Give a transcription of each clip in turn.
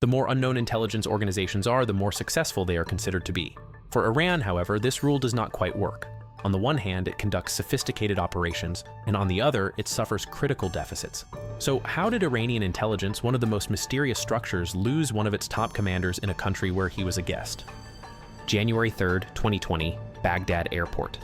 The more unknown intelligence organizations are, the more successful they are considered to be. For Iran, however, this rule does not quite work. On the one hand, it conducts sophisticated operations, and on the other, it suffers critical deficits. So how did Iranian intelligence, one of the most mysterious structures, lose one of its top commanders in a country where he was a guest? January 3rd, 2020, Baghdad Airport.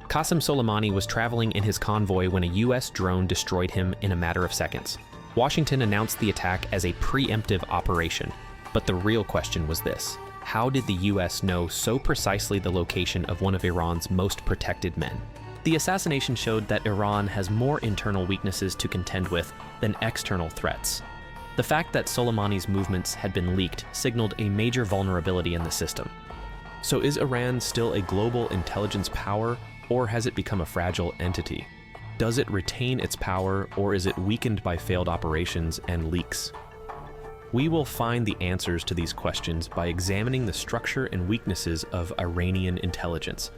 Qasem Soleimani was traveling in his convoy when a US drone destroyed him in a matter of seconds. Washington announced the attack as a preemptive operation, but the real question was this: how did the US know so precisely the location of one of Iran's most protected men? The assassination showed that Iran has more internal weaknesses to contend with than external threats. The fact that Soleimani's movements had been leaked signaled a major vulnerability in the system. So is Iran still a global intelligence power, or has it become a fragile entity? Does it retain its power, or is it weakened by failed operations and leaks? We will find the answers to these questions by examining the structure and weaknesses of Iranian intelligence.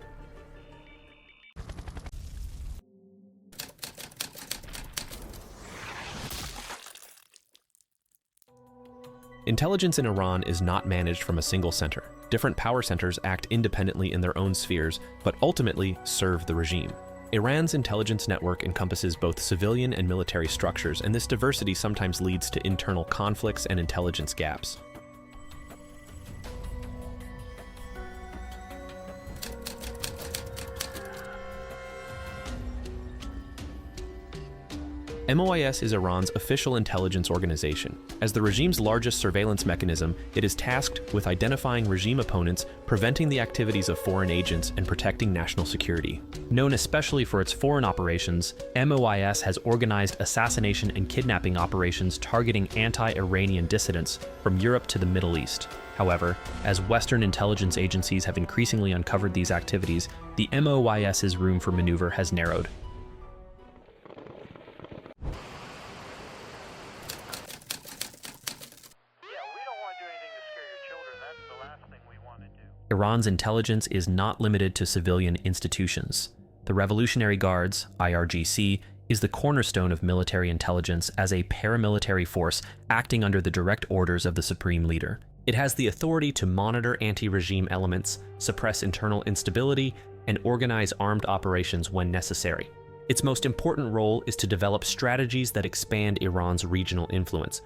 Intelligence in Iran is not managed from a single center. Different power centers act independently in their own spheres, but ultimately serve the regime. Iran's intelligence network encompasses both civilian and military structures, and this diversity sometimes leads to internal conflicts and intelligence gaps. MOIS is Iran's official intelligence organization. As the regime's largest surveillance mechanism, it is tasked with identifying regime opponents, preventing the activities of foreign agents, and protecting national security. Known especially for its foreign operations, MOIS has organized assassination and kidnapping operations targeting anti-Iranian dissidents from Europe to the Middle East. However, as Western intelligence agencies have increasingly uncovered these activities, the MOIS's room for maneuver has narrowed. Iran's intelligence is not limited to civilian institutions. The Revolutionary Guards, IRGC, is the cornerstone of military intelligence as a paramilitary force acting under the direct orders of the supreme leader. It has the authority to monitor anti-regime elements, suppress internal instability, and organize armed operations when necessary. Its most important role is to develop strategies that expand Iran's regional influence.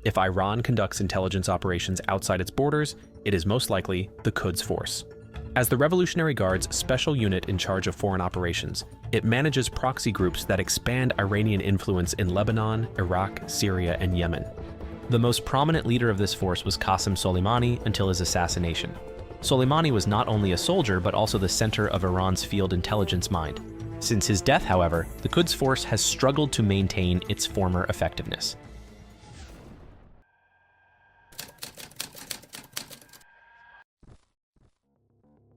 If Iran conducts intelligence operations outside its borders, it is most likely the Quds Force. As the Revolutionary Guard's special unit in charge of foreign operations, it manages proxy groups that expand Iranian influence in Lebanon, Iraq, Syria, and Yemen. The most prominent leader of this force was Qasem Soleimani until his assassination. Soleimani was not only a soldier, but also the center of Iran's field intelligence mind. Since his death, however, the Quds Force has struggled to maintain its former effectiveness.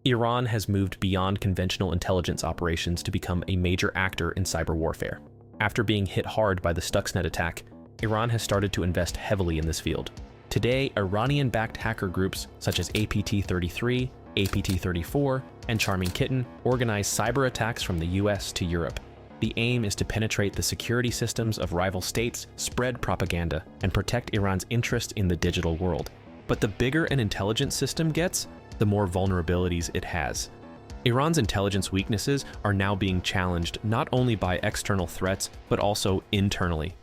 Iran has moved beyond conventional intelligence operations to become a major actor in cyber warfare. After being hit hard by the Stuxnet attack, Iran has started to invest heavily in this field. Today, Iranian-backed hacker groups such as APT-33, APT-34, and Charming Kitten organize cyber attacks from the US to Europe. The aim is to penetrate the security systems of rival states, spread propaganda, and protect Iran's interest in the digital world. But the bigger an intelligence system gets, the more vulnerabilities it has. Iran's intelligence weaknesses are now being challenged not only by external threats, but also internally.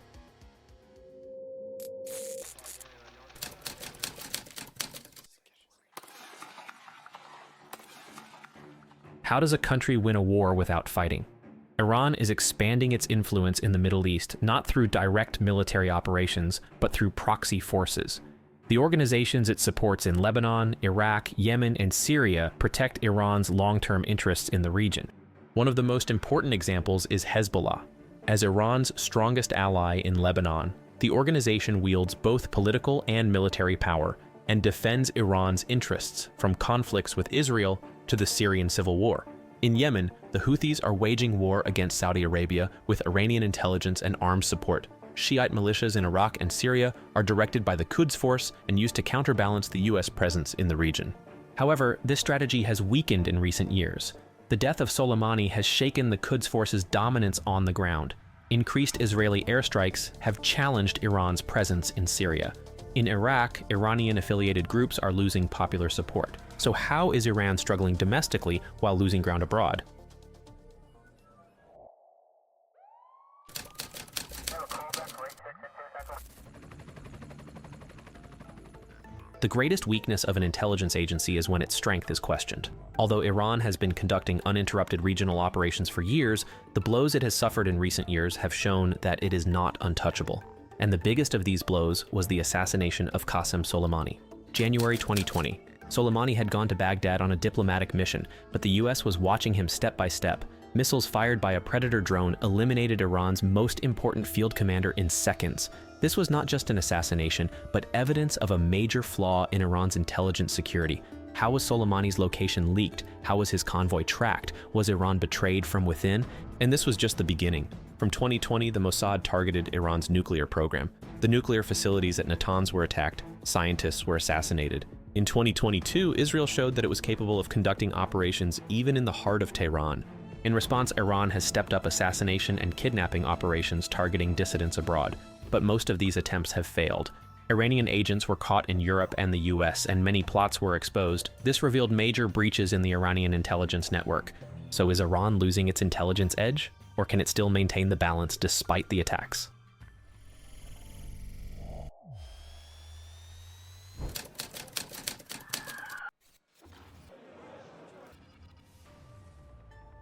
How does a country win a war without fighting? Iran is expanding its influence in the Middle East not through direct military operations, but through proxy forces. The organizations it supports in Lebanon, Iraq, Yemen, and Syria protect Iran's long-term interests in the region. One of the most important examples is Hezbollah. As Iran's strongest ally in Lebanon, the organization wields both political and military power and defends Iran's interests from conflicts with Israel to the Syrian civil war. In Yemen, the Houthis are waging war against Saudi Arabia with Iranian intelligence and arms support. Shiite militias in Iraq and Syria are directed by the Quds Force and used to counterbalance the US presence in the region. However, this strategy has weakened in recent years. The death of Soleimani has shaken the Quds Force's dominance on the ground. Increased Israeli airstrikes have challenged Iran's presence in Syria. In Iraq, Iranian-affiliated groups are losing popular support. So how is Iran struggling domestically while losing ground abroad? The greatest weakness of an intelligence agency is when its strength is questioned. Although Iran has been conducting uninterrupted regional operations for years, the blows it has suffered in recent years have shown that it is not untouchable. And the biggest of these blows was the assassination of Qasem Soleimani. January 2020, Soleimani had gone to Baghdad on a diplomatic mission, but the US was watching him step by step. Missiles fired by a Predator drone eliminated Iran's most important field commander in seconds. This was not just an assassination, but evidence of a major flaw in Iran's intelligence security. How was Soleimani's location leaked? How was his convoy tracked? Was Iran betrayed from within? And this was just the beginning. From 2020, the Mossad targeted Iran's nuclear program. The nuclear facilities at Natanz were attacked. Scientists were assassinated. In 2022, Israel showed that it was capable of conducting operations even in the heart of Tehran. In response, Iran has stepped up assassination and kidnapping operations targeting dissidents abroad. But most of these attempts have failed. Iranian agents were caught in Europe and the US, and many plots were exposed. This revealed major breaches in the Iranian intelligence network. So is Iran losing its intelligence edge? Or can it still maintain the balance despite the attacks?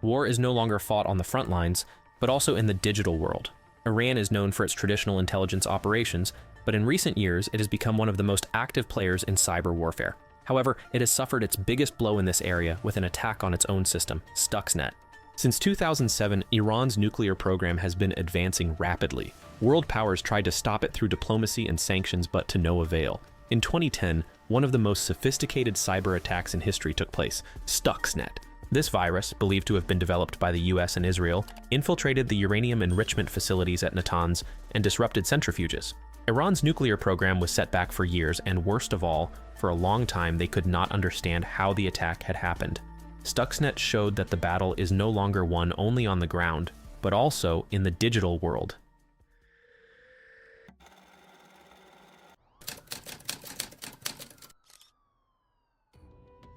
War is no longer fought on the front lines, but also in the digital world. Iran is known for its traditional intelligence operations, but in recent years it has become one of the most active players in cyber warfare. However, it has suffered its biggest blow in this area with an attack on its own system, Stuxnet. Since 2007, Iran's nuclear program has been advancing rapidly. World powers tried to stop it through diplomacy and sanctions, but to no avail. In 2010, one of the most sophisticated cyber attacks in history took place, Stuxnet. This virus, believed to have been developed by the US and Israel, infiltrated the uranium enrichment facilities at Natanz and disrupted centrifuges. Iran's nuclear program was set back for years, and worst of all, for a long time they could not understand how the attack had happened. Stuxnet showed that the battle is no longer won only on the ground, but also in the digital world.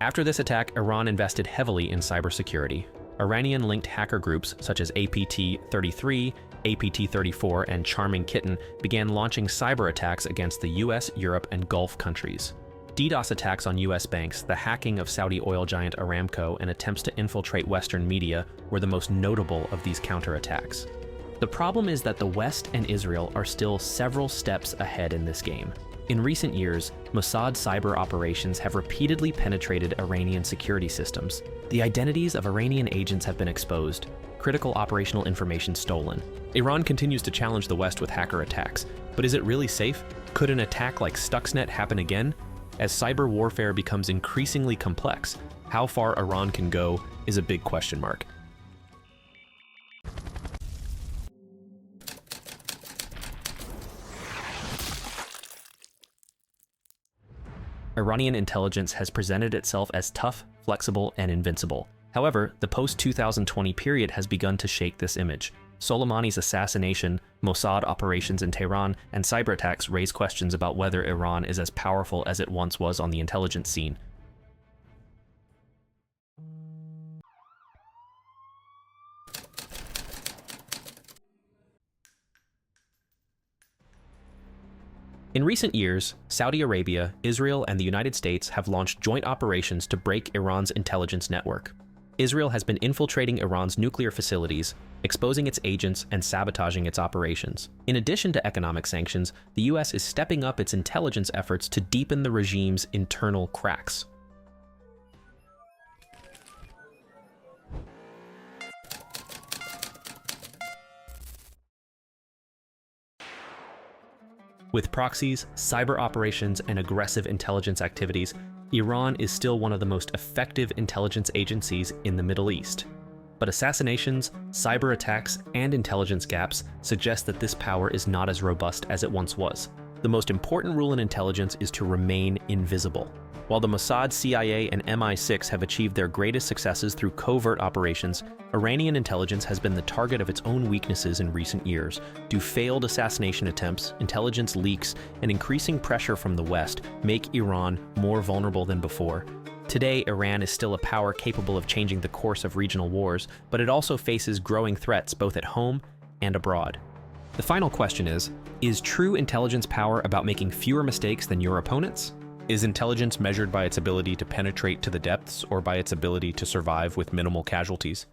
After this attack, Iran invested heavily in cybersecurity. Iranian-linked hacker groups such as APT-33, APT-34, and Charming Kitten began launching cyber attacks against the US, Europe, and Gulf countries. DDoS attacks on US banks, the hacking of Saudi oil giant Aramco, and attempts to infiltrate Western media were the most notable of these counterattacks. The problem is that the West and Israel are still several steps ahead in this game. In recent years, Mossad cyber operations have repeatedly penetrated Iranian security systems. The identities of Iranian agents have been exposed, critical operational information stolen. Iran continues to challenge the West with hacker attacks, but is it really safe? Could an attack like Stuxnet happen again? As cyber warfare becomes increasingly complex, how far Iran can go is a big question mark. Iranian intelligence has presented itself as tough, flexible, and invincible. However, the post-2020 period has begun to shake this image. Soleimani's assassination, Mossad operations in Tehran, and cyber attacks raise questions about whether Iran is as powerful as it once was on the intelligence scene. In recent years, Saudi Arabia, Israel, and the United States have launched joint operations to break Iran's intelligence network. Israel has been infiltrating Iran's nuclear facilities, exposing its agents, and sabotaging its operations. In addition to economic sanctions, the US is stepping up its intelligence efforts to deepen the regime's internal cracks. With proxies, cyber operations, and aggressive intelligence activities, Iran is still one of the most effective intelligence agencies in the Middle East. But assassinations, cyber attacks, and intelligence gaps suggest that this power is not as robust as it once was. The most important rule in intelligence is to remain invisible. While the Mossad, CIA, and MI6 have achieved their greatest successes through covert operations, Iranian intelligence has been the target of its own weaknesses in recent years due failed assassination attempts, intelligence leaks, and increasing pressure from the West make Iran more vulnerable than before. Today, Iran is still a power capable of changing the course of regional wars, but it also faces growing threats both at home and abroad. The final question is true intelligence power about making fewer mistakes than your opponents? Is intelligence measured by its ability to penetrate to the depths or by its ability to survive with minimal casualties?